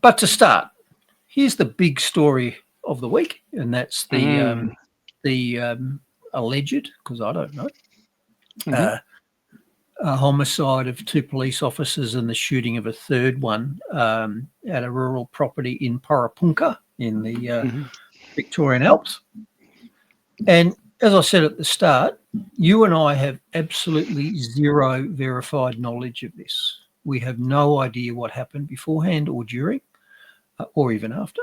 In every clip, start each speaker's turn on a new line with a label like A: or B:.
A: But to start, here's the big story of the week, and that's the alleged, because I don't know, a homicide of 2 police officers and the shooting of a third one at a rural property in Porepunkah in the Victorian Alps. And as I said at the start, you and I have absolutely zero verified knowledge of this. We have no idea what happened beforehand or during or even after.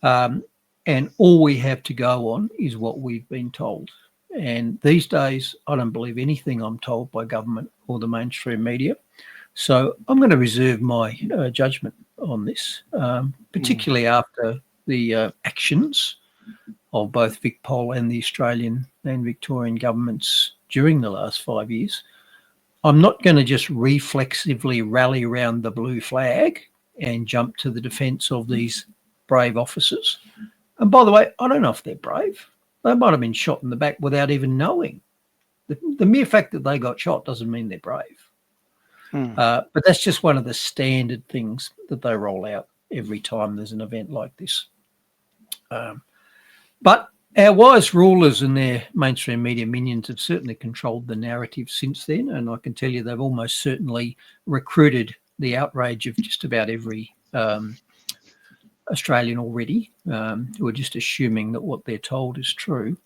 A: And all we have to go on is what we've been told. And these days, I don't believe anything I'm told by government or the mainstream media. So I'm going to reserve my judgment on this, particularly after the actions of both VicPol and the Australian and Victorian governments during the last 5 years. I'm not going to just reflexively rally around the blue flag and jump to the defence of these brave officers. And by the way, I don't know if they're brave. They might have been shot in the back without even knowing. The mere fact that they got shot doesn't mean they're brave. But that's just one of the standard things that they roll out every time there's an event like this. But our wise rulers and their mainstream media minions have certainly controlled the narrative since then, and I can tell you they've almost certainly recruited the outrage of just about every Australian already, who are just assuming that what they're told is true.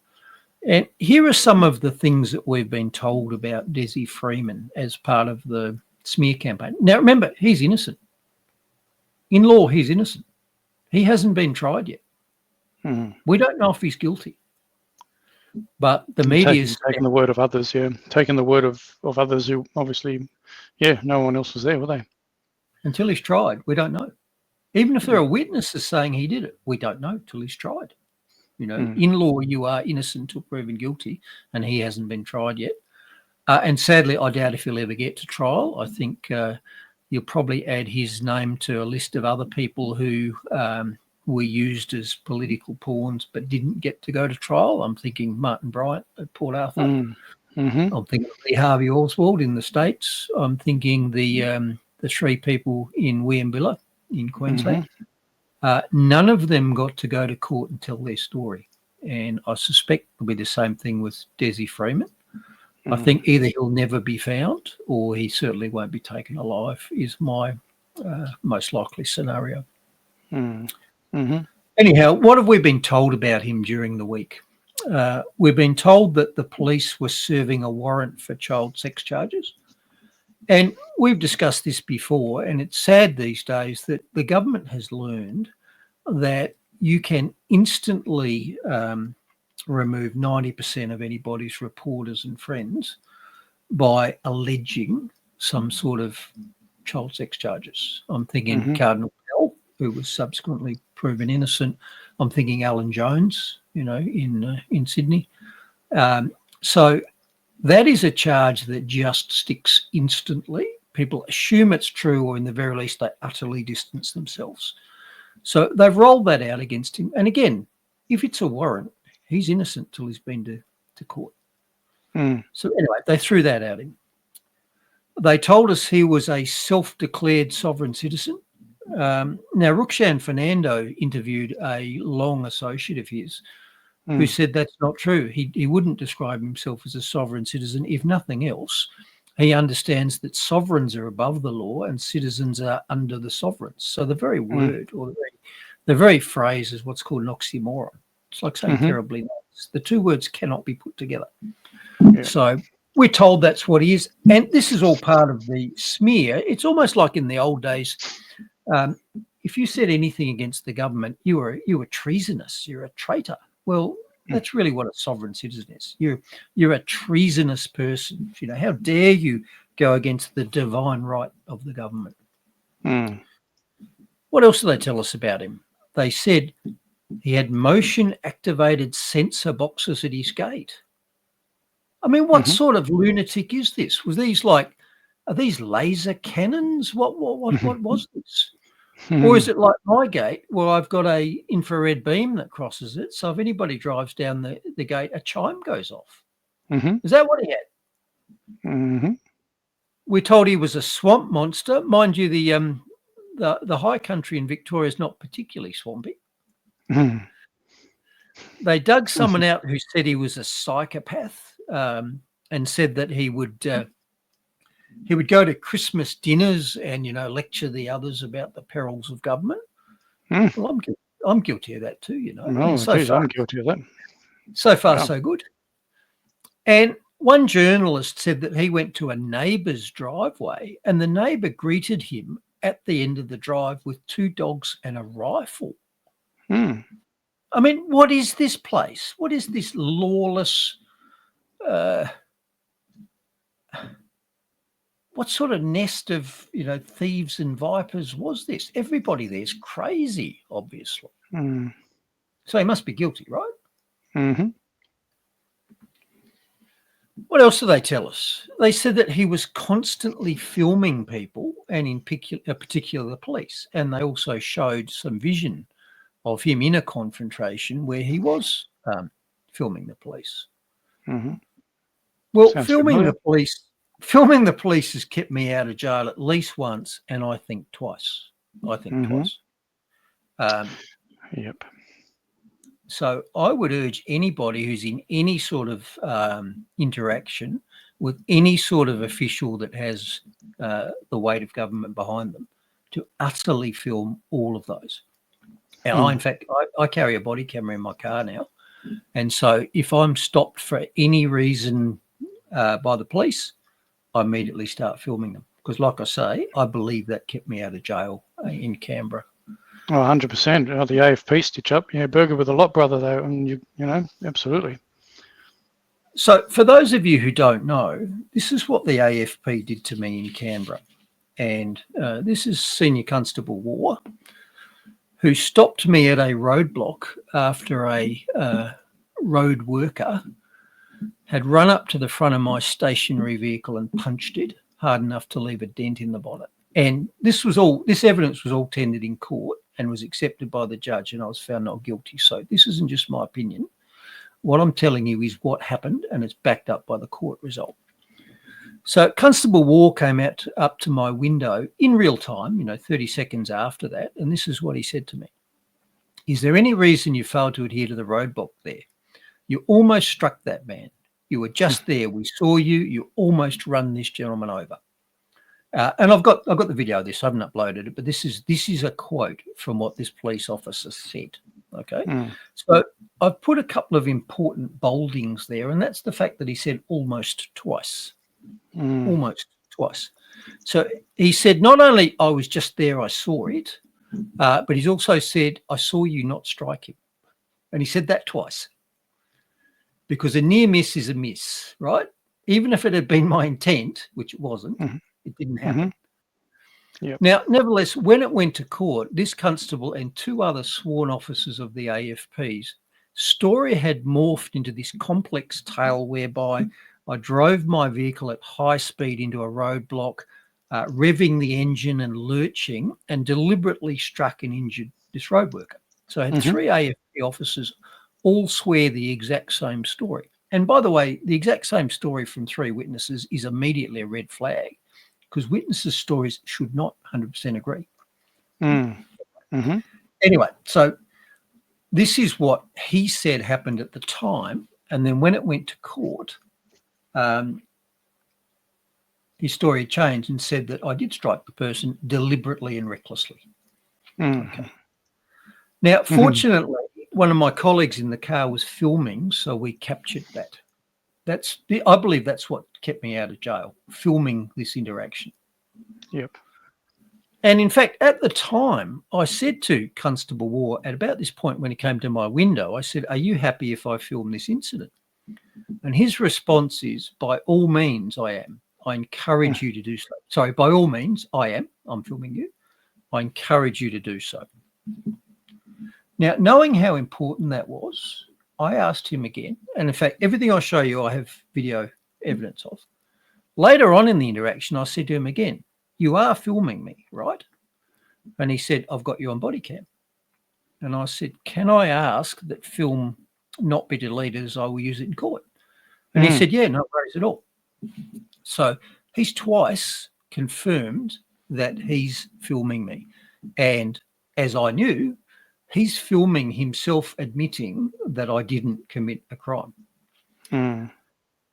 A: And here are some of the things that we've been told about Dezi Freeman as part of the smear campaign. Now, remember, he's innocent. In law, he's innocent. He hasn't been tried yet. We don't know if he's guilty. But the media is
B: taking the word of others, taking the word of others who obviously, no one else was there, were they?
A: Until he's tried, we don't know. Even if there are witnesses saying he did it, we don't know till he's tried. You know, in law, you are innocent until proven guilty, and he hasn't been tried yet. And sadly, I doubt if he'll ever get to trial. I think you'll probably add his name to a list of other people who were used as political pawns but didn't get to go to trial. I'm thinking Martin Bryant at Port Arthur. I'm thinking Lee Harvey Oswald in the States. I'm thinking the 3 people in Weambilla in Queensland. None of them got to go to court and tell their story. And I suspect it'll be the same thing with Dezi Freeman. I think either he'll never be found or he certainly won't be taken alive is my most likely scenario. Anyhow, what have we been told about him during the week? We've been told that the police were serving a warrant for child sex charges. And we've discussed this before, and it's sad these days that the government has learned that you can instantly remove 90% of anybody's reporters and friends by alleging some sort of child sex charges. I'm thinking Cardinal Pell, who was subsequently proven innocent. I'm thinking Alan Jones, in Sydney. So that is a charge that just sticks instantly. People assume it's true, or in the very least, they utterly distance themselves. So they've rolled that out against him. And again, if it's a warrant, he's innocent till he's been to court. So anyway, they threw that at him. They told us he was a self-declared sovereign citizen. Now, Rukshan Fernando interviewed a long associate of his who said that's not true. He wouldn't describe himself as a sovereign citizen. If nothing else, he understands that sovereigns are above the law and citizens are under the sovereigns. So the very word or the very phrase is what's called an oxymoron. It's like saying terribly nice. The two words cannot be put together. So we're told that's what he is. And this is all part of the smear. It's almost like in the old days, if you said anything against the government, you were treasonous, you're a traitor. Well, that's really what a sovereign citizen is. You're a treasonous person. How dare you go against the divine right of the government? What else do they tell us about him? They said he had motion-activated sensor boxes at his gate. I mean, what sort of lunatic is this? Are these laser cannons? What was this? Or is it like my gate where I've got a infrared beam that crosses it? So if anybody drives down the gate, a chime goes off. Is that what he had? We're told he was a swamp monster. Mind you, the high country in Victoria is not particularly swampy.
B: Mm.
A: They dug someone out who said he was a psychopath, and said that he would go to Christmas dinners and lecture the others about the perils of government.
B: Mm.
A: Well, I'm guilty of that too,
B: Oh,
A: and
B: geez, I'm guilty of that.
A: so far,
B: Wow.
A: so good. And one journalist said that he went to a neighbour's driveway and the neighbour greeted him at the end of the drive with 2 dogs and a rifle.
B: Mm.
A: I mean, what is this place? What is this lawless? What sort of nest of thieves and vipers was this? Everybody there's crazy, obviously.
B: Mm.
A: So he must be guilty, right?
B: Mm-hmm.
A: What else do they tell us? They said that he was constantly filming people, and in particular the police. And they also showed some vision of him in a confrontation where he was filming the police.
B: Mm-hmm.
A: Well,
B: Sounds
A: filming
B: familiar.
A: the police has kept me out of jail at least once, and I think twice. Twice.
B: Yep.
A: So I would urge anybody who's in any sort of interaction with any sort of official that has the weight of government behind them to utterly film all of those. And in fact, I carry a body camera in my car now. And so if I'm stopped for any reason by the police, I immediately start filming them. Because like I say, I believe that kept me out of jail in Canberra.
B: Oh, 100%. Oh, the AFP stitch up. Yeah, burger with a lot, brother, though. And, you know, absolutely.
A: So for those of you who don't know, this is what the AFP did to me in Canberra. And this is Senior Constable War, who stopped me at a roadblock after a road worker had run up to the front of my stationary vehicle and punched it hard enough to leave a dent in the bonnet. And this evidence was all tendered in court and was accepted by the judge, and I was found not guilty. So this isn't just my opinion. What I'm telling you is what happened, and it's backed up by the court result. So Constable War came up to my window in real time, 30 seconds after that, and this is what he said to me. Is there any reason you failed to adhere to the roadblock there? You almost struck that man. You were just there. We saw you. You almost run this gentleman over. And I've got the video of this. I haven't uploaded it, but this is a quote from what this police officer said. Okay. So I've put a couple of important boldings there, and that's the fact that he said almost twice. Almost twice. So he said not only I was just there, I saw it, but he's also said I saw you not strike him. And he said that twice. Because a near miss is a miss, right? Even if it had been my intent, which it wasn't, it didn't happen.
B: Yep.
A: Now, nevertheless, when it went to court, this constable and 2 other sworn officers of the AFP's story had morphed into this complex tale whereby I drove my vehicle at high speed into a roadblock, revving the engine and lurching, and deliberately struck and injured this road worker. So I had 3 AFP officers all swear the exact same story. And by the way, the exact same story from 3 witnesses is immediately a red flag, because witnesses' stories should not 100% agree. Anyway, so this is what he said happened at the time. And then when it went to court, his story changed and said that I did strike the person deliberately and recklessly. Okay. Now, fortunately, one of my colleagues in the car was filming, so we captured that. I believe that's what kept me out of jail, filming this interaction.
B: Yep.
A: And in fact, at the time, I said to Constable War, at about this point when he came to my window, I said, are you happy if I film this incident? And his response is, by all means, I am. I encourage you to do so. Sorry, by all means, I am. I'm filming you. I encourage you to do so. Now, knowing how important that was, I asked him again. And in fact, everything I show you, I have video evidence of. Later on in the interaction, I said to him again, you are filming me, right? And he said, I've got you on body cam. And I said, can I ask that film not be deleted as I will use it in court? And he said, yeah, no worries at all. So he's twice confirmed that he's filming me. And as I knew, he's filming himself admitting that I didn't commit a crime.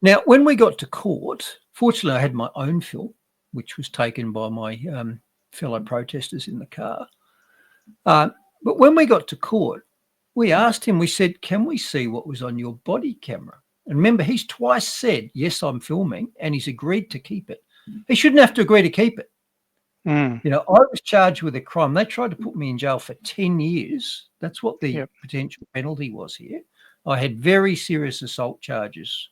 A: Now, when we got to court, fortunately, I had my own film, which was taken by my fellow protesters in the car. But when we got to court, we asked him, we said, can we see what was on your body camera? And remember, he's twice said, yes, I'm filming, and he's agreed to keep it. He shouldn't have to agree to keep it. You know, I was charged with a crime. They tried to put me in jail for 10 years. That's what the potential penalty was here. I had very serious assault charges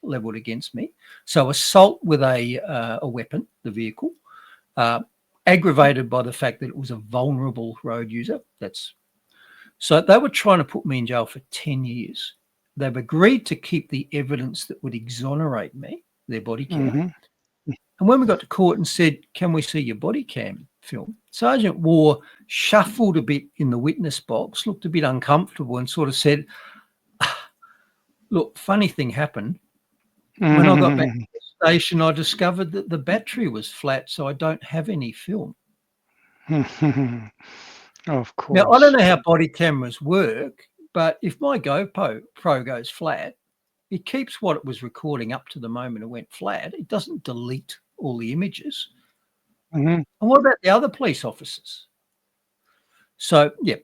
A: levelled against me. So assault with a weapon, the vehicle, aggravated by the fact that it was a vulnerable road user. So they were trying to put me in jail for 10 years. They've agreed to keep the evidence that would exonerate me, their body cam. And when we got to court and said, can we see your body cam film? Sergeant Waugh shuffled a bit in the witness box, looked a bit uncomfortable and sort of said, look, funny thing happened. When I got back to the station, I discovered that the battery was flat, so I don't have any film.
B: Of course.
A: Now, I don't know how body cameras work, but if my GoPro goes flat, it keeps what it was recording up to the moment it went flat. It doesn't delete all the images. And what about the other police officers? So, yeah,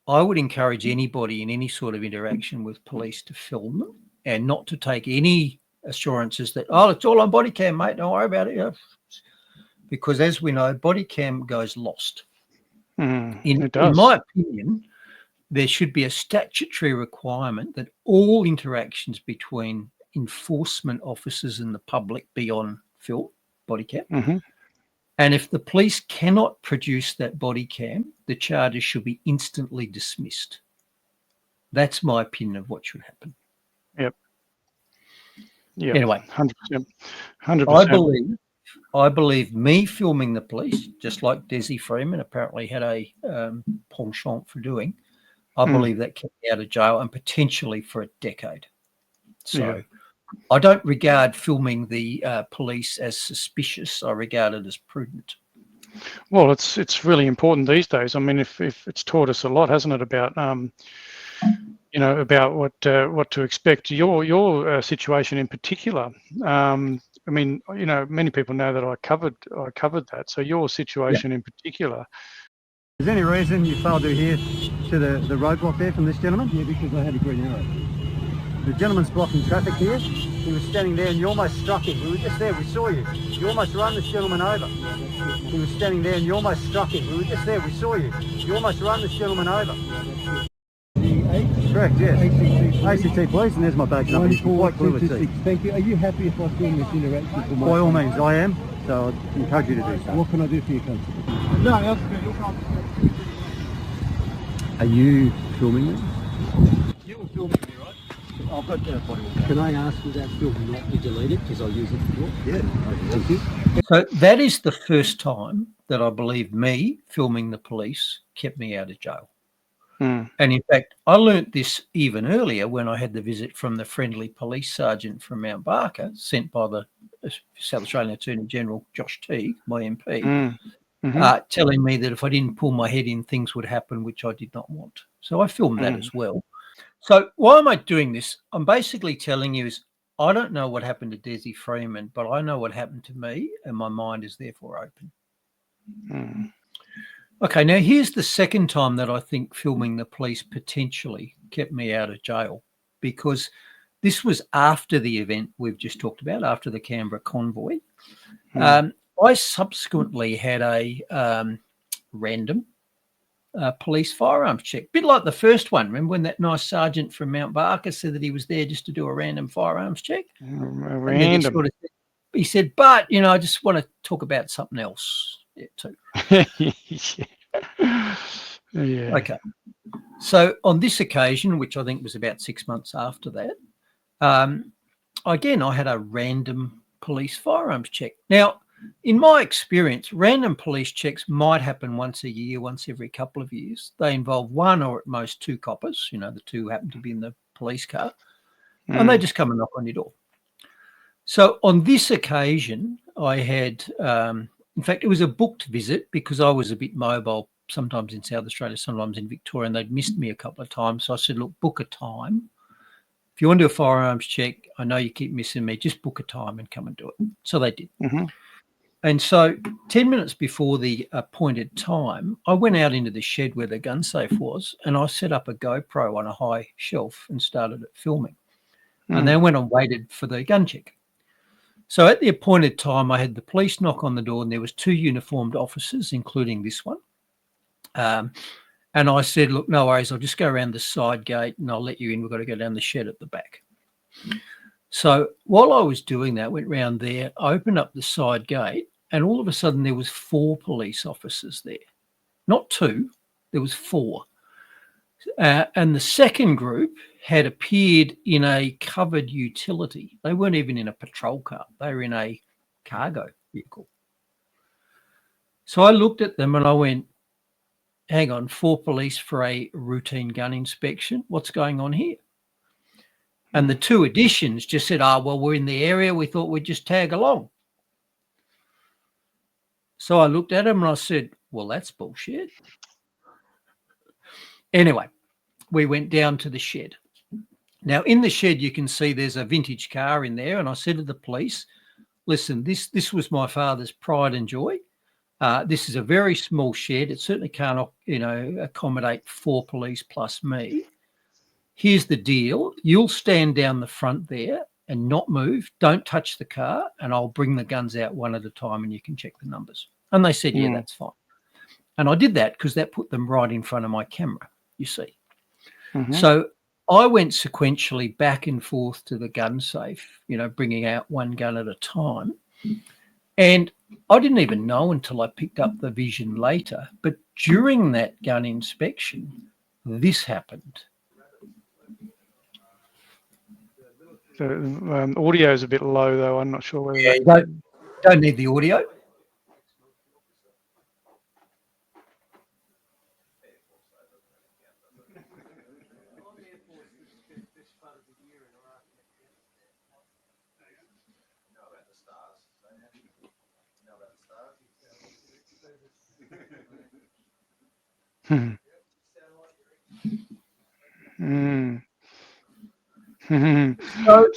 A: I would encourage anybody in any sort of interaction with police to film them and not to take any assurances that, oh, it's all on body cam, mate, don't worry about it. Because as we know, body cam goes lost. In my opinion, there should be a statutory requirement that all interactions between enforcement officers and the public be on film, body cam. And if the police cannot produce that body cam, the charges should be instantly dismissed. That's my opinion of what should happen. Anyway,
B: 100%. 100%.
A: I believe me filming the police, just like Dezi Freeman apparently had a penchant for doing, I believe that kept me out of jail and potentially for a decade. So I don't regard filming the police as suspicious. I regard it as prudent.
B: Well, it's really important these days. I mean, if it's taught us a lot, hasn't it, about you know, about what to expect. Your situation in particular. I mean, you know, many people know that I covered that. So your situation in particular.
C: Is there any reason you failed to adhere to the roadblock there from this gentleman?
D: Yeah, because I had a green arrow.
C: The gentleman's blocking traffic here. He was standing there and you almost struck him. We were just there, we saw you. You almost run this gentleman over. He was standing there and you almost struck him. We were just there, we saw you. You almost run this gentleman over. Correct, yes. ACT Police, and there's my badge number. You can quite clearly see.
D: Thank you. Are you happy if I film this interaction for my...
C: By all means, I am. So I encourage you to do so.
D: What can I do for you, Constable?
C: No, are you filming me?
D: You're filming me, right? I've got body work. Can I ask you that film not to delete it because I use it before?
C: Yeah.
D: Thank you.
A: So that is the first time that I believe me filming the police kept me out of jail. And in fact, I learnt this even earlier when I had the visit from the friendly police sergeant from Mount Barker, sent by the South Australian Attorney General Josh Teague, my MP, telling me that if I didn't pull my head in, things would happen, which I did not want. So I filmed that as well. So why am I doing this? I'm basically telling you is I don't know what happened to Dezi Freeman, but I know what happened to me, and my mind is therefore open. Okay, now here's the second time that I think filming the police potentially kept me out of jail, because this was after the event we've just talked about, after the Canberra convoy. I subsequently had a random police firearms check, a bit like the first one. Remember when that nice sergeant from Mount Barker said that he was there just to do a random firearms check?
B: Random.
A: He said, but, you know, I just want to talk about something else too. Okay. So on this occasion, which I think was about 6 months after that, again, I had a random police firearms check. Now, in my experience, random police checks might happen once a year, once every couple of years. They involve one or at most two coppers, you know, the two happen to be in the police car, and they just come and knock on your door. So on this occasion, I had In fact, it was a booked visit because I was a bit mobile, sometimes in South Australia, sometimes in Victoria, and they'd missed me a couple of times. So I said, look, book a time. If you want to do a firearms check, I know you keep missing me, just book a time and come and do it. So they did.
B: Mm-hmm.
A: And so 10 minutes before the appointed time, I went out into the shed where the gun safe was, and I set up a GoPro on a high shelf and started filming. And then went and waited for the gun check. So at the appointed time, I had the police knock on the door, and there was 2 uniformed officers, including this one. And I said, look, no worries, I'll just go around the side gate and I'll let you in. We've got to go down the shed at the back. So while I was doing that, went round there, I opened up the side gate, and all of a sudden there was 4 police officers there. Not 2, there was 4. And the second group had appeared in a covered utility. They weren't even in a patrol car. They were in a cargo vehicle. So I looked at them and I went, hang on, 4 police for a routine gun inspection? What's going on here? And the 2 additions just said, well, we're in the area. We thought we'd just tag along. So I looked at them and I said, well, that's bullshit. Anyway, we went down to the shed. Now, in the shed, you can see there's a vintage car in there. And I said to the police, listen, this was my father's pride and joy. This is a very small shed. It certainly can't, accommodate 4 police plus me. Here's the deal. You'll stand down the front there and not move. Don't touch the car, and I'll bring the guns out one at a time and you can check the numbers. And they said, yeah, that's fine. And I did that because that put them right in front of my camera, you see. Mm-hmm. So I went sequentially back and forth to the gun safe, bringing out one gun at a time. And I didn't even know until I picked up the vision later. But during that gun inspection, this happened.
B: The audio is a bit low, though. I'm not sure whether
A: you don't need the audio.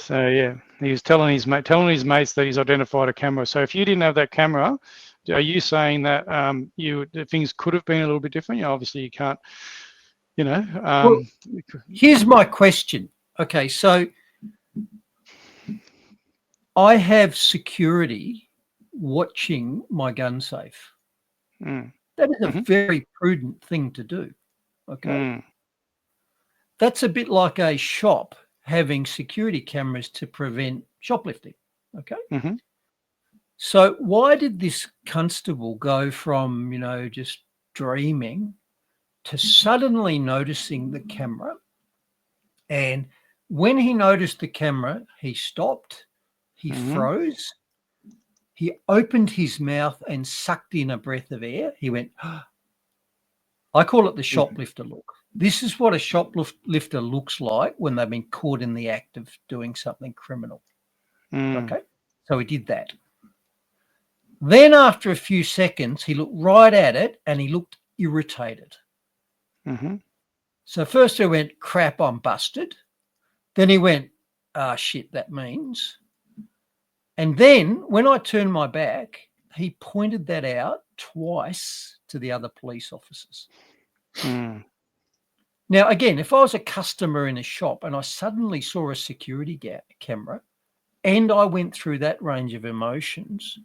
B: So yeah, he was telling his mates that he's identified a camera. So if you didn't have that camera, are you saying that things could have been a little bit different? Obviously you can't. Well,
A: here's my question. Okay, so I have security watching my gun safe. That is a very prudent thing to do. Okay. That's a bit like a shop having security cameras to prevent shoplifting. Okay.
B: Mm-hmm.
A: So why did this constable go from, just dreaming to suddenly noticing the camera? And when he noticed the camera, he stopped, he froze, he opened his mouth and sucked in a breath of air. He went, I call it the shoplifter look. This is what a shoplifter looks like when they've been caught in the act of doing something criminal. Okay, so he did that. Then after a few seconds, he looked right at it and he looked irritated. So first he went, crap, I'm busted. Then he went, shit, that means. And then when I turned my back, he pointed that out twice to the other police officers. Now, again, if I was a customer in a shop and I suddenly saw a security camera and I went through that range of emotions,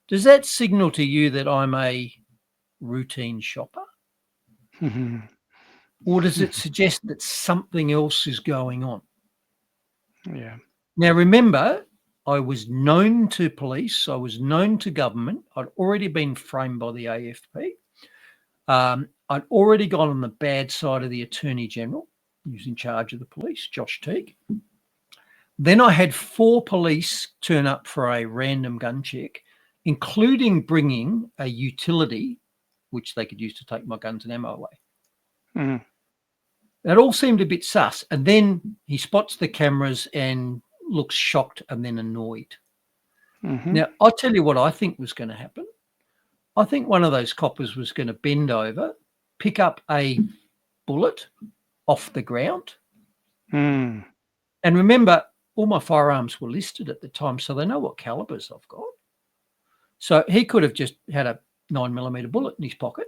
A: does that signal to you that I'm a routine shopper? Or does it suggest that something else is going on?
B: Yeah.
A: Now, remember, I was known to police. I was known to government. I'd already been framed by the AFP. I'd already gone on the bad side of the Attorney General, who's in charge of the police, Josh Teague. Then I had 4 police turn up for a random gun check, including bringing a utility, which they could use to take my guns and ammo away. That all seemed a bit sus. And then he spots the cameras and looks shocked and then annoyed. Now, I'll tell you what I think was going to happen. I think one of those coppers was going to bend over, pick up a bullet off the ground.
B: Mm.
A: And remember, all my firearms were listed at the time, so they know what calibers I've got. So he could have just had a 9mm bullet in his pocket.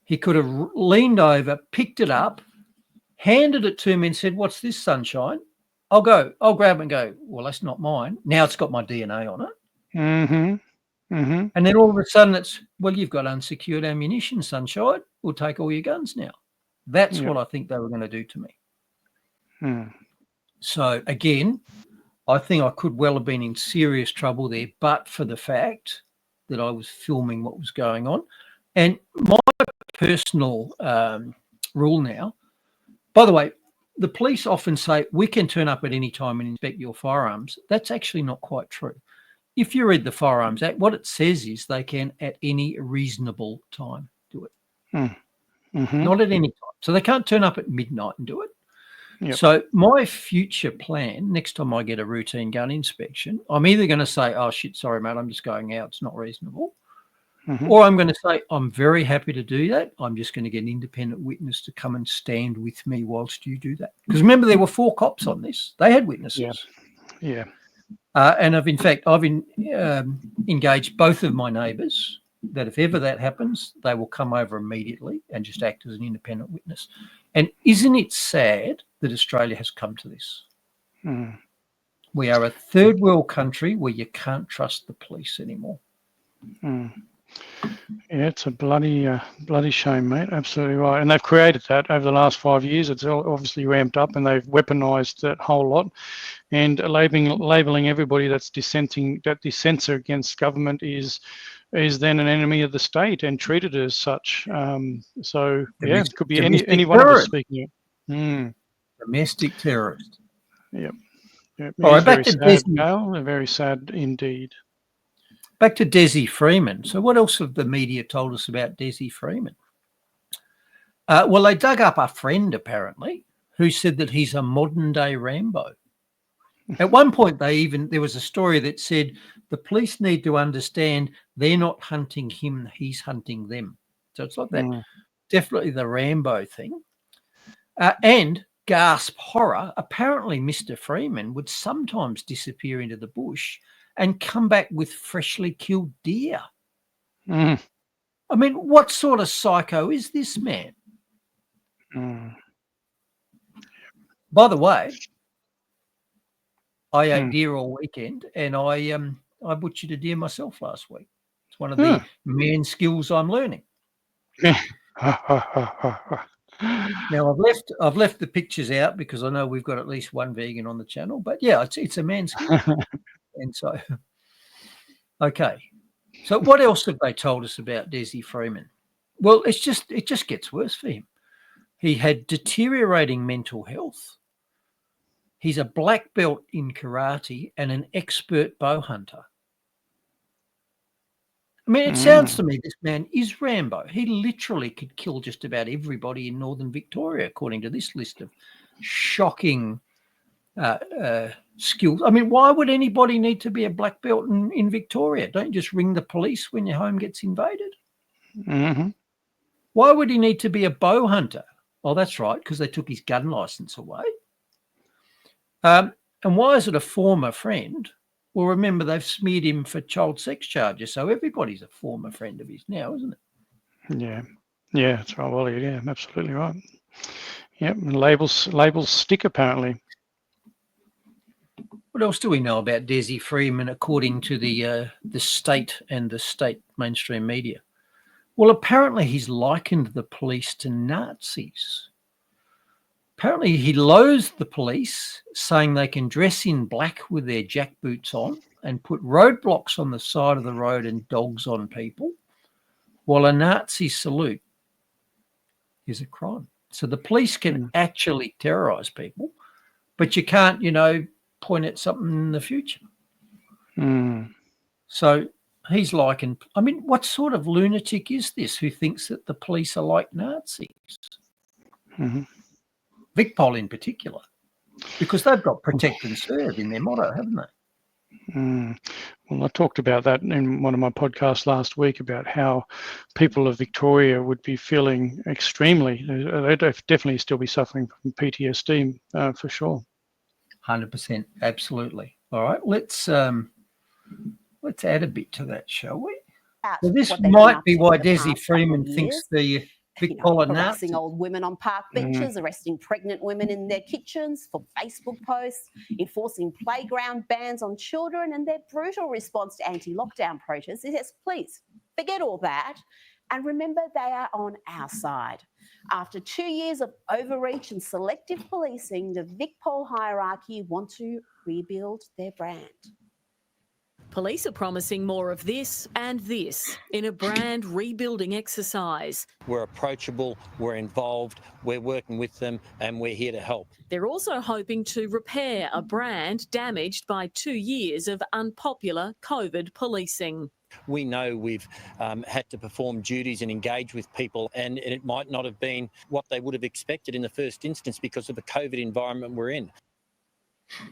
A: He could have leaned over, picked it up, handed it to me and said, "What's this, sunshine?" I'll grab it and go, "Well, that's not mine." Now it's got my DNA on it.
B: Mm-hmm. Mm-hmm.
A: And then all of a sudden it's, "Well, you've got unsecured ammunition, sunshine. We'll take all your guns now." That's what I think they were going to do to me.
B: Mm.
A: So again, I think I could well have been in serious trouble there, but for the fact that I was filming what was going on. And my personal rule now, by the way, the police often say we can turn up at any time and inspect your firearms. That's actually not quite true. If you read the Firearms Act, what it says is they can at any reasonable time do it.
B: Mm-hmm.
A: Not at any time. So they can't turn up at midnight and do it.
B: Yep.
A: So my future plan, next time I get a routine gun inspection, I'm either going to say, "Oh, shit, sorry, mate, I'm just going out. It's not reasonable."
B: Mm-hmm.
A: Or I'm going to say, "I'm very happy to do that. I'm just going to get an independent witness to come and stand with me whilst you do that." Because remember, there were 4 cops on this. They had witnesses.
B: Yeah.
A: And I've engaged both of my neighbours that if ever that happens, they will come over immediately and just act as an independent witness. And isn't it sad that Australia has come to this?
B: Mm.
A: We are a third world country where you can't trust the police anymore.
B: Mm. Yeah, it's a bloody shame, mate. Absolutely right. And they've created that over the last 5 years. It's obviously ramped up, and they've weaponized that whole lot. And labeling everybody that dissents against government is then an enemy of the state and treated as such. So yeah, it could be any one of us speaking it. Mm.
A: Domestic terrorist.
B: Yep.
A: All right, back to
B: Dezi. Very sad indeed.
A: Back to Dezi Freeman. So what else have the media told us about Dezi Freeman? Well, they dug up a friend, apparently, who said that he's a modern-day Rambo. At one point, there was a story that said the police need to understand they're not hunting him, he's hunting them. So it's like that, definitely the Rambo thing. And, gasp horror, apparently Mr. Freeman would sometimes disappear into the bush and come back with freshly killed deer.
B: Mm.
A: I mean, what sort of psycho is this man?
B: Mm.
A: By the way, I ate deer all weekend, and I butchered a deer myself last week. It's one of the man skills I'm learning. Now I've left the pictures out because I know we've got at least one vegan on the channel, but yeah, it's a man skill. And so, okay. So what else have they told us about Dezi Freeman? Well, it just gets worse for him. He had deteriorating mental health. He's a black belt in karate and an expert bow hunter. I mean, it sounds to me this man is Rambo. He literally could kill just about everybody in northern Victoria, according to this list of shocking skills. I mean, why would anybody need to be a black belt in Victoria? Don't you just ring the police when your home gets invaded?
B: Mm-hmm.
A: Why would he need to be a bow hunter? Oh, that's right, because they took his gun license away. And why is it a former friend? Well, remember, they've smeared him for child sex charges, so everybody's a former friend of his now, isn't it?
B: Yeah, that's right. Well, yeah, absolutely right. Yep, and labels stick apparently.
A: What else do we know about Dezi Freeman, according to the state and the state mainstream media? Well, apparently he's likened the police to Nazis. Apparently he loathes the police, saying they can dress in black with their jackboots on and put roadblocks on the side of the road and dogs on people, while a Nazi salute is a crime. So the police can actually terrorise people, but you can't, point at something in the future. So he's likened. I mean, what sort of lunatic is this who thinks that the police are like Nazis?
B: Mm-hmm.
A: VicPol in particular, because they've got protect and serve in their motto, haven't they?
B: Well, I talked about that in one of my podcasts last week about how people of Victoria would be feeling extremely, they'd definitely still be suffering from PTSD for sure.
A: 100%, absolutely. All right, let's add a bit to that, shall we? So this might be why Dezi Freeman thinks the Vic Poller
E: harassing old women on park benches, arresting pregnant women in their kitchens for Facebook posts, enforcing playground bans on children, and their brutal response to anti-lockdown protests. Yes, please, forget all that. And remember, they are on our side. After 2 years of overreach and selective policing, the Vic Pol hierarchy want to rebuild their brand.
F: Police are promising more of this and this in a brand rebuilding exercise.
G: We're approachable, we're involved, we're working with them, and we're here to help.
F: They're also hoping to repair a brand damaged by 2 years of unpopular COVID policing.
G: We know we've had to perform duties and engage with people, and it might not have been what they would have expected in the first instance because of the COVID environment we're in.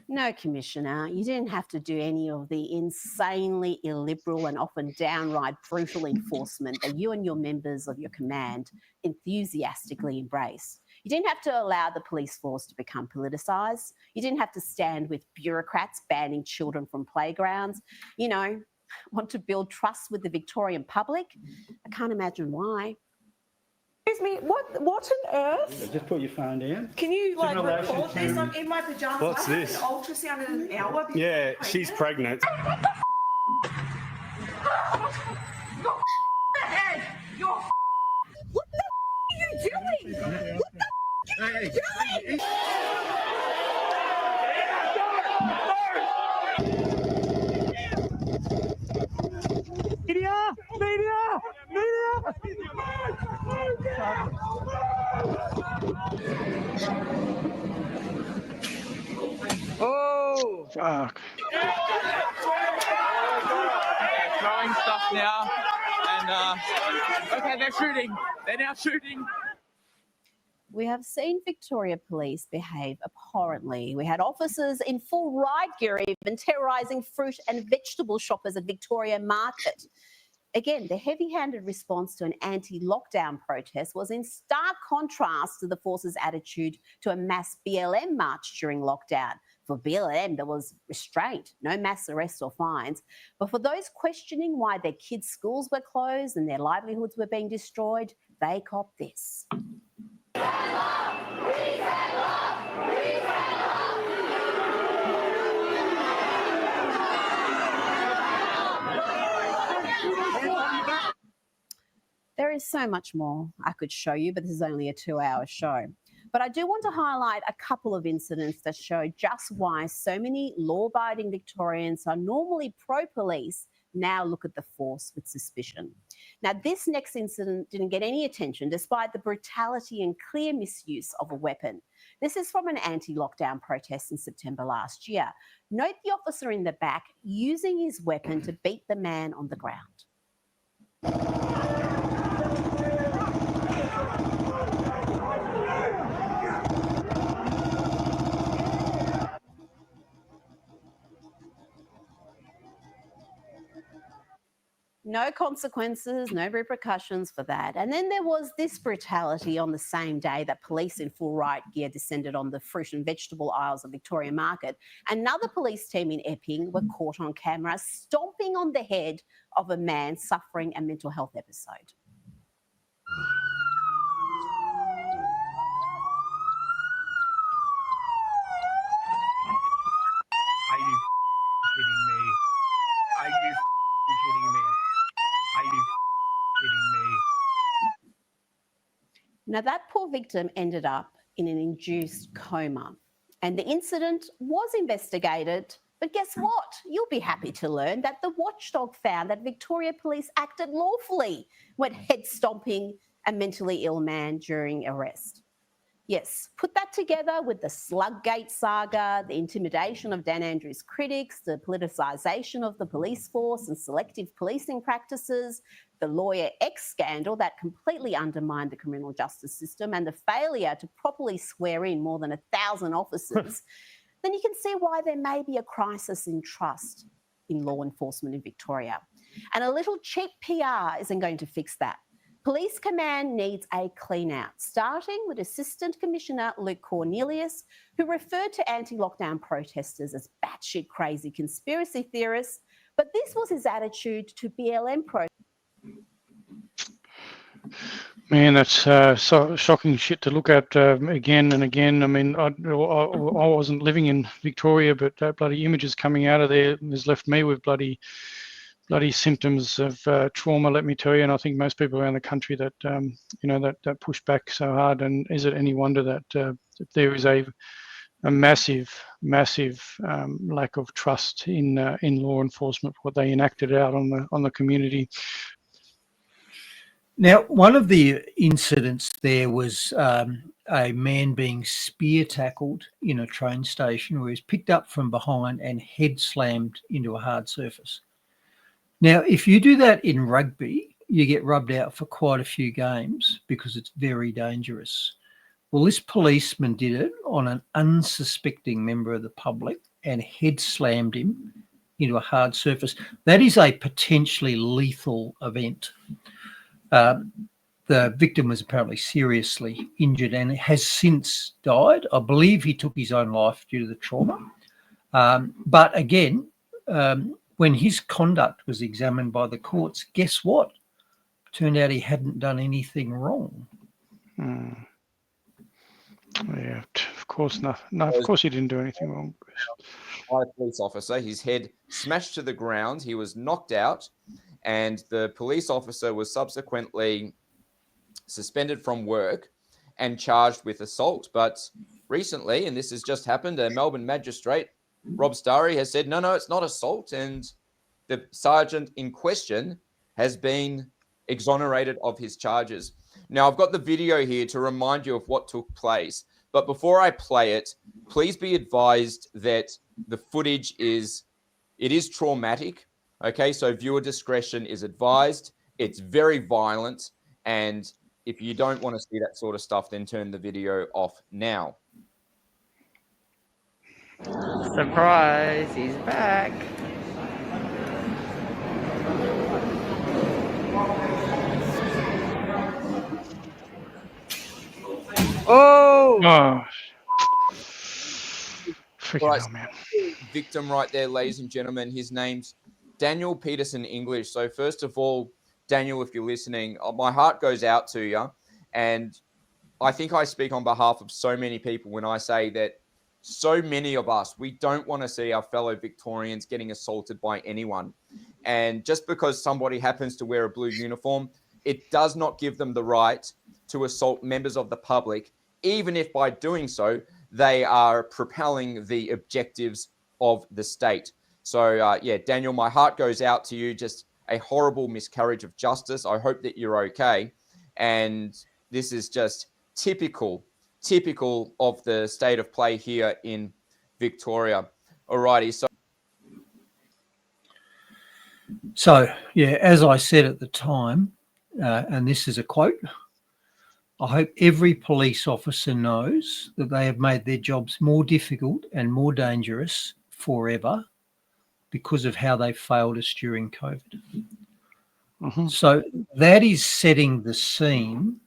E: No, Commissioner, you didn't have to do any of the insanely illiberal and often downright brutal enforcement that you and your members of your command enthusiastically embrace. You didn't have to allow the police force to become politicised. You didn't have to stand with bureaucrats banning children from playgrounds. You know, want to build trust with the Victorian public? I can't imagine why.
H: Excuse me, what on earth?
D: Just put your phone down.
H: Can you like record
D: to-
H: this? I'm in my pajamas.
I: What's
H: I had
I: this?
H: an ultrasound in an hour.
I: Yeah, she's pregnant.
H: What the are you doing? What the are you doing?
B: Oh, fuck.
J: Throwing stuff now, and okay, they're shooting. They're now shooting.
E: We have seen Victoria Police behave abhorrently. We had officers in full riot gear even terrorising fruit and vegetable shoppers at Victoria Market. Again, the heavy-handed response to an anti-lockdown protest was in stark contrast to the force's attitude to a mass BLM march during lockdown. For BLM, there was restraint, no mass arrests or fines. But for those questioning why their kids' schools were closed and their livelihoods were being destroyed, they copped this. There is so much more I could show you, but this is only a 2-hour show. But I do want to highlight a couple of incidents that show just why so many law-abiding Victorians are normally pro-police now look at the force with suspicion. Now, this next incident didn't get any attention despite the brutality and clear misuse of a weapon. This is from an anti-lockdown protest in September last year. Note the officer in the back using his weapon to beat the man on the ground. No consequences, no repercussions for that. And then there was this brutality on the same day that police in full riot gear descended on the fruit and vegetable aisles of Victoria Market. Another police team in Epping were caught on camera stomping on the head of a man suffering a mental health episode.
J: Are you kidding me? Are you kidding me? Are you kidding me?
E: Now, that poor victim ended up in an induced coma, and the incident was investigated. But guess what? You'll be happy to learn that the watchdog found that Victoria Police acted lawfully when head stomping a mentally ill man during arrest. Yes, put that together with the Sluggate saga, the intimidation of Dan Andrews' critics, the politicisation of the police force and selective policing practices, the Lawyer X scandal that completely undermined the criminal justice system, and the failure to properly swear in more than 1,000 officers. then you can see why there may be a crisis in trust in law enforcement in Victoria. And a little cheap PR isn't going to fix that. Police Command needs a clean out, starting with Assistant Commissioner Luke Cornelius, who referred to anti-lockdown protesters as batshit crazy conspiracy theorists, but this was his attitude to BLM protesters.
B: Man, that's so shocking shit to look at again and again. I mean, I wasn't living in Victoria, but bloody images coming out of there has left me with bloody symptoms of trauma, let me tell you. And I think most people around the country that that push back so hard. And is it any wonder that there is a massive lack of trust in law enforcement, what they enacted out on the community.
A: Now, one of the incidents there was a man being spear tackled in a train station where he was picked up from behind and head slammed into a hard surface. Now, if you do that in rugby, you get rubbed out for quite a few games because it's very dangerous. Well, this policeman did it on an unsuspecting member of the public and head slammed him into a hard surface. That is a potentially lethal event. The victim was apparently seriously injured and has since died. I believe he took his own life due to the trauma. But again, when his conduct was examined by the courts, guess what? Turned out he hadn't done anything wrong.
B: Yeah, of course not. No, of course he didn't do anything wrong.
I: By a police officer, his head smashed to the ground. He was knocked out, and the police officer was subsequently suspended from work and charged with assault. But recently, and this has just happened, a Melbourne magistrate, Rob Starry, has said, no, it's not assault. And the sergeant in question has been exonerated of his charges. Now, I've got the video here to remind you of what took place. But before I play it, please be advised that the footage is traumatic. Okay, so viewer discretion is advised. It's very violent. And if you don't want to see that sort of stuff, then turn the video off now.
K: Surprise, he's back.
B: Oh! Freaking
I: Right,
B: hell, man.
I: Victim right there, ladies and gentlemen. His name's Daniel Peterson English. So first of all, Daniel, if you're listening, my heart goes out to you. And I think I speak on behalf of so many people when I say that so many of us, we don't want to see our fellow Victorians getting assaulted by anyone. And just because somebody happens to wear a blue uniform, it does not give them the right to assault members of the public, even if by doing so, they are propelling the objectives of the state. So, Daniel, my heart goes out to you. Just a horrible miscarriage of justice. I hope that you're okay. And this is just typical of the state of play here in Victoria. Alrighty,
A: So, as I said at the time, and this is a quote, I hope every police officer knows that they have made their jobs more difficult and more dangerous forever because of how they failed us during COVID.
B: Mm-hmm.
A: So that is setting the scene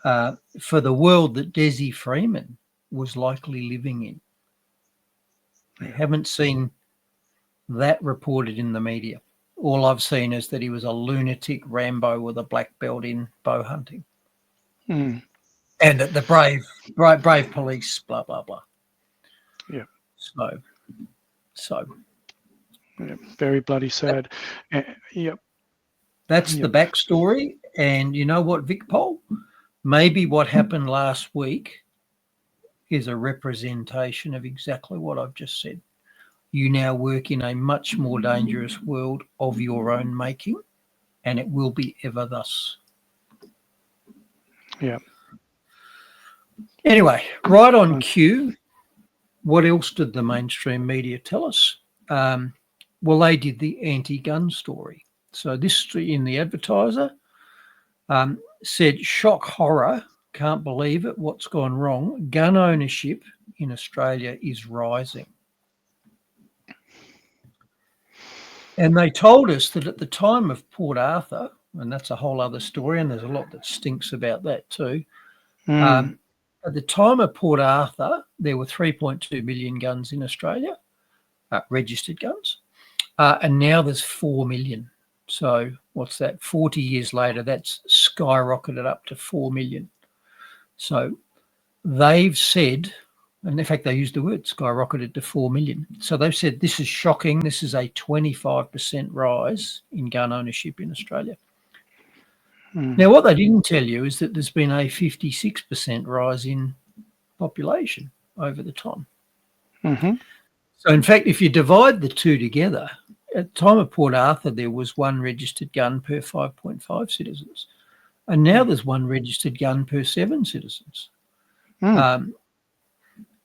A: for the world that Dezi Freeman was likely living in. I haven't seen that reported in the media. All I've seen is that he was a lunatic Rambo with a black belt in bow hunting.
B: Mm.
A: And that the brave police, blah, blah, blah.
B: Yeah.
A: So.
B: Yeah, very bloody sad. Yep.
A: That's the backstory. And you know what, Vic Pol? Maybe what happened last week is a representation of exactly what I've just said. You now work in a much more dangerous world of your own making, and it will be ever thus.
B: Yeah.
A: Anyway, right on cue, what else did the mainstream media tell us? Well, they did the anti-gun story. So this in the Advertiser said, shock horror, can't believe it, what's gone wrong. Gun ownership in Australia is rising. And they told us that at the time of Port Arthur, and that's a whole other story, and there's a lot that stinks about that too. At the time of Port Arthur, there were 3.2 million guns in Australia, registered guns, and now there's 4 million. So what's that? 40 years later, that's skyrocketed up to 4 million. So they've said, and in fact, they used the word skyrocketed to 4 million. So they've said this is shocking. This is a 25% rise in gun ownership in Australia. Now, what they didn't tell you is that there's been a 56% rise in population over the time. So, in fact, if you divide the two together, at the time of Port Arthur, there was one registered gun per 5.5 citizens. And now there's one registered gun per 7 citizens.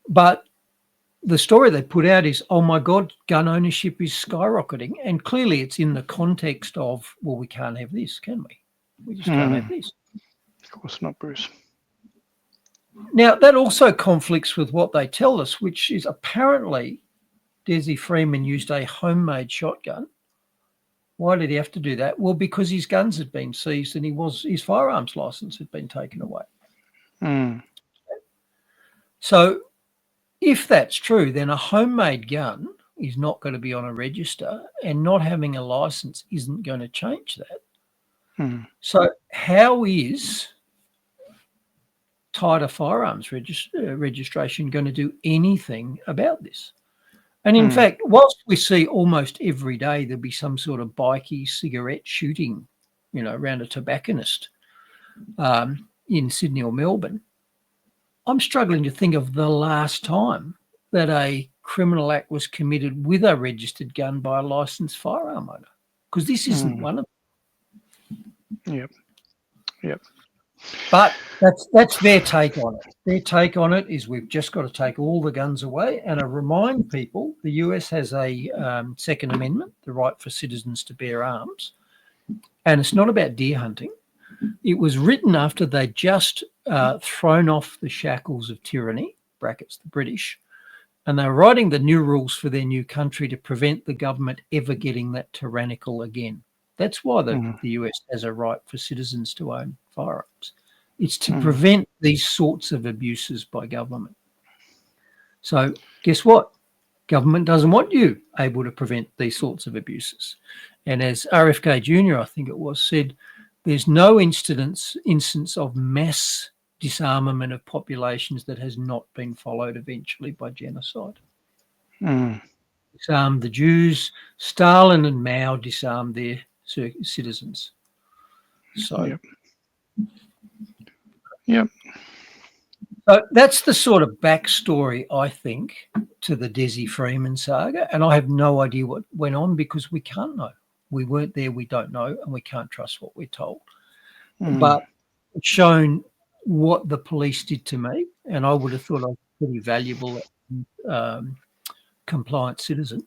A: But the story they put out is, oh, my God, gun ownership is skyrocketing. And clearly it's in the context of, well, we can't have this, can we? We just can't have this.
B: Of course not, Bruce.
A: Now, that also conflicts with what they tell us, which is apparently Dezi Freeman used a homemade shotgun. Why did he have to do that? Well, because his guns had been seized and his firearms license had been taken away. So if that's true, then a homemade gun is not going to be on a register, and not having a license isn't going to change that. So how is tighter firearms registration going to do anything about this? And in fact, whilst we see almost every day there'll be some sort of bikie cigarette shooting, around a tobacconist in Sydney or Melbourne, I'm struggling to think of the last time that a criminal act was committed with a registered gun by a licensed firearm owner, because this isn't one of them.
B: Yep.
A: But that's their take on it. Their take on it is we've just got to take all the guns away. And I remind people, the US has a Second Amendment, the right for citizens to bear arms. And it's not about deer hunting. It was written after they'd just thrown off the shackles of tyranny, brackets the British, and they were writing the new rules for their new country to prevent the government ever getting that tyrannical again. That's why the US has a right for citizens to own firearms. It's to prevent these sorts of abuses by government. So guess what? Government doesn't want you able to prevent these sorts of abuses. And as RFK Jr., I think it was, said, there's no instance of mass disarmament of populations that has not been followed eventually by genocide. Disarmed the Jews. Stalin and Mao disarmed their citizens. So,
B: yep.
A: So that's the sort of backstory, I think, to the Dezi Freeman saga. And I have no idea what went on because we can't know. We weren't there, we don't know, and we can't trust what we're told. But it's shown what the police did to me, and I would have thought I was a pretty valuable compliant citizen.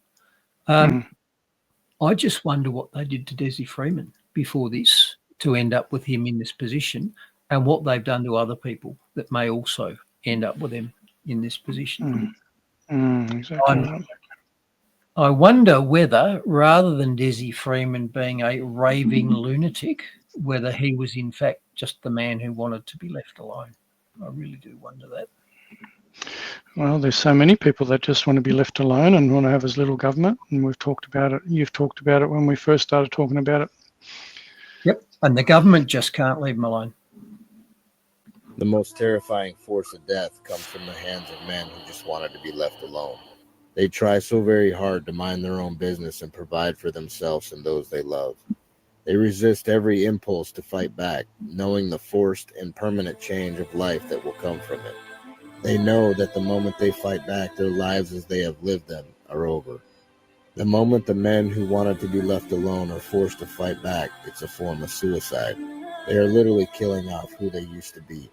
A: I just wonder what they did to Dezi Freeman before this to end up with him in this position, and what they've done to other people that may also end up with him in this position.
B: Exactly.
A: I wonder whether, rather than Dezi Freeman being a raving lunatic, whether he was in fact just the man who wanted to be left alone. I really do wonder that.
B: Well, there's so many people that just want to be left alone and want to have as little government, and we've talked about it. You've talked about it when we first started talking about it.
A: Yep, and the government just can't leave them alone.
L: The most terrifying force of death comes from the hands of men who just wanted to be left alone. They try so very hard to mind their own business and provide for themselves and those they love. They resist every impulse to fight back, knowing the forced and permanent change of life that will come from it. They know that the moment they fight back, their lives as they have lived them are over. The moment the men who wanted to be left alone are forced to fight back, it's a form of suicide. They are literally killing off who they used to be,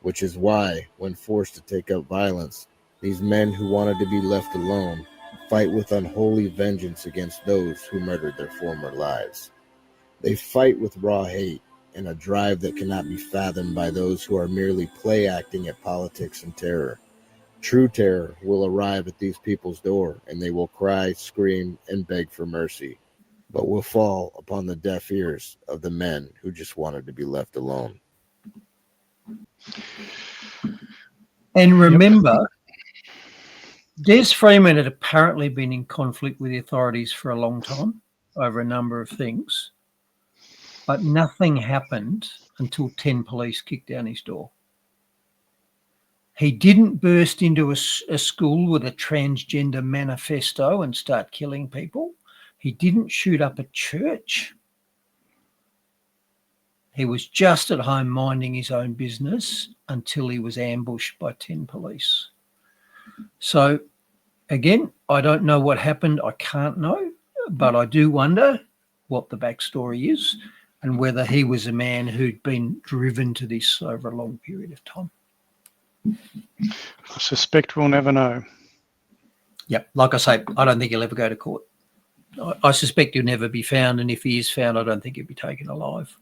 L: which is why, when forced to take up violence, these men who wanted to be left alone fight with unholy vengeance against those who murdered their former lives. They fight with raw hate, and a drive that cannot be fathomed by those who are merely play acting at politics and terror. True terror will arrive at these people's door, and they will cry, scream, and beg for mercy, but will fall upon the deaf ears of the men who just wanted to be left alone.
A: And remember, Dezi Freeman had apparently been in conflict with the authorities for a long time over a number of things, but nothing happened until 10 police kicked down his door. He didn't burst into a school with a transgender manifesto and start killing people. He didn't shoot up a church. He was just at home minding his own business until he was ambushed by 10 police. So, again, I don't know what happened. I can't know, but I do wonder what the backstory is and whether he was a man who'd been driven to this over a long period of time.
B: I suspect we'll never know.
A: Yep, like I say, I don't think he'll ever go to court. I suspect he'll never be found, and if he is found, I don't think he'll be taken alive.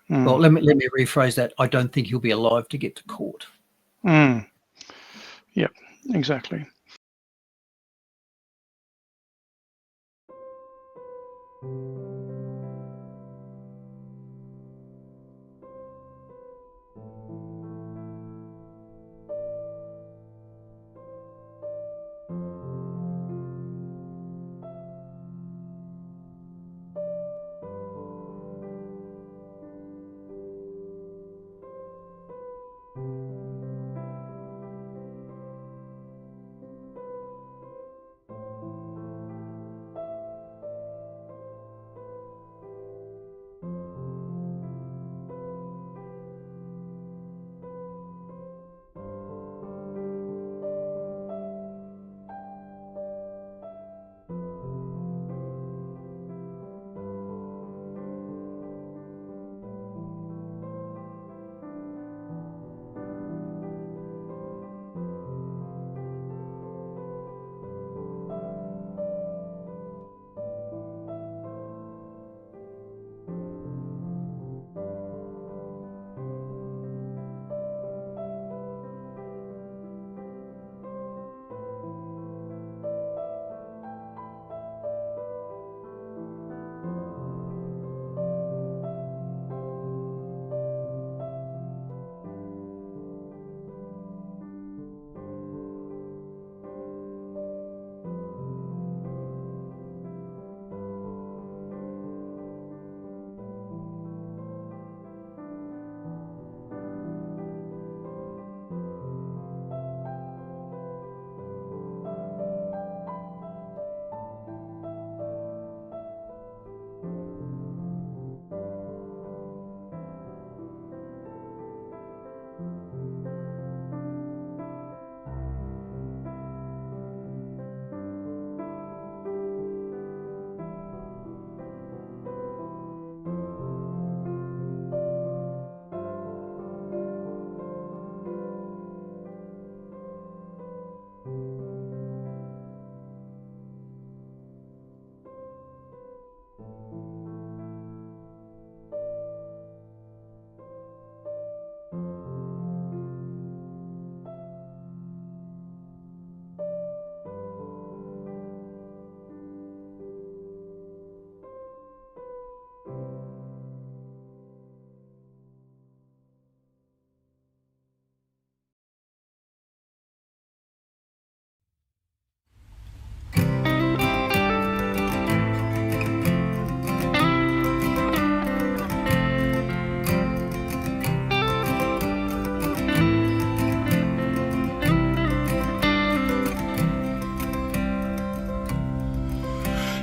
A: Well, let me rephrase that. I don't think he'll be alive to get to court.
B: Yep, exactly.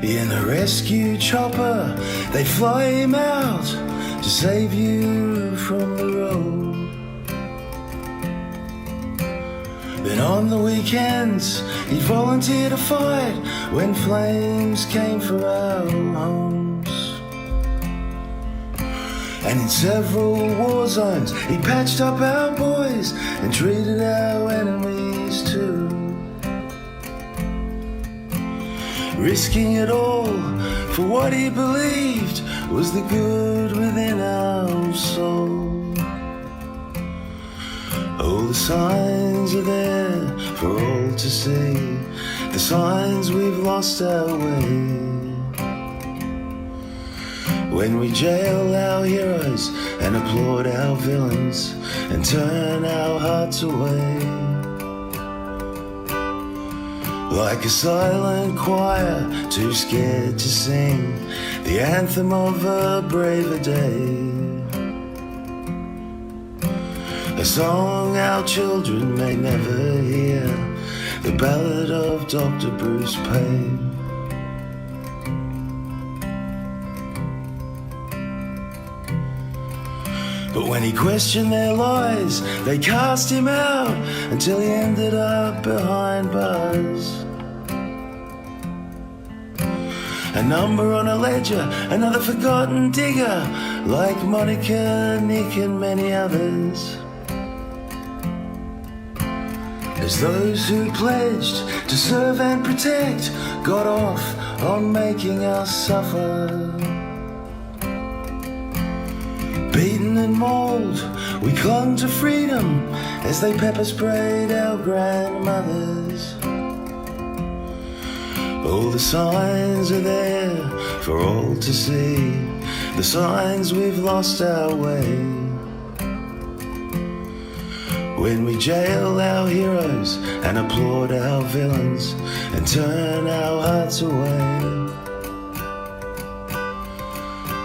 M: In a rescue chopper, they fly him out to save you from the road. Then on the weekends, he'd volunteer to fight when flames came for our homes. And in several war zones, he patched up our boys and treated our enemies too. risking it all for what he believed was the good within our soul. Oh, the signs are there for all to see, the signs we've lost our way. When we jail our heroes and applaud our villains and turn our hearts away. Like a silent choir, too scared to sing the anthem of a braver day. A song our children may never hear, the ballad of Dr. Bruce Paix. But when he questioned their lies, they cast him out until he ended up behind bars. A number on a ledger, another forgotten digger, like Monica, Nick and many others. As those who pledged to serve and protect got off on making us suffer. Beaten and mauled, we clung to freedom as they pepper sprayed our grandmothers. Oh, the signs are there for all to see, the signs we've lost our way. When we jail our heroes and applaud our villains and turn our hearts away.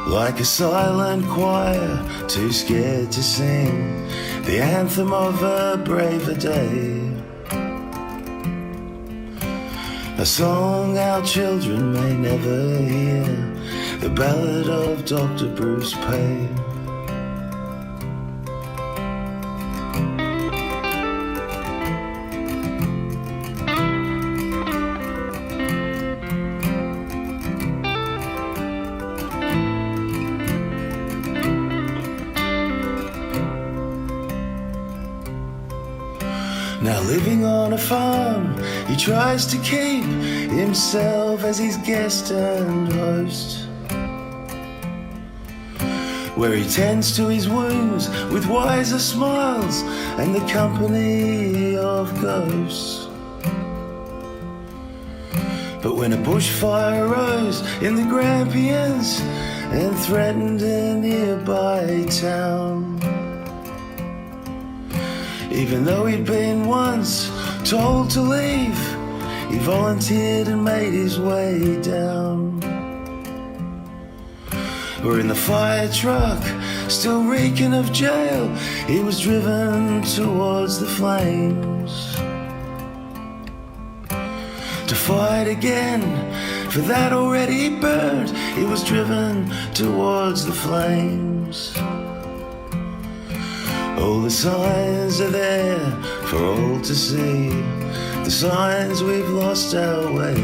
M: Like a silent choir, too scared to sing the anthem of a braver day. A song our children may never hear, the ballad of Dr. Bruce Paix. Now living on a farm, he tries to keep himself as his guest and host, where he tends to his wounds with wiser smiles and the company of ghosts. But when a bushfire rose in the Grampians and threatened a nearby town, even though he'd been once told to leave, he volunteered and made his way down. Or in the fire truck, still reeking of jail, he was driven towards the flames. To fight again for that already burned, he was driven towards the flames. Oh, the signs are there for all to see, the signs we've lost our way.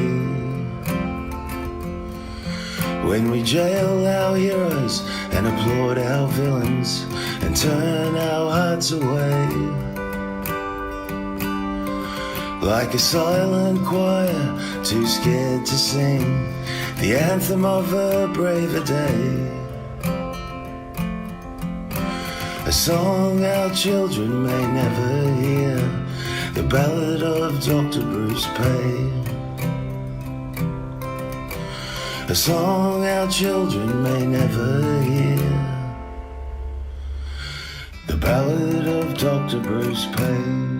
M: When we jail our heroes and applaud our villains and turn our hearts away. Like a silent choir, too scared to sing the anthem of a braver day. A song our children may never hear, the ballad of Dr. Bruce Paix. A song our children may never hear, the ballad of Dr. Bruce Paix.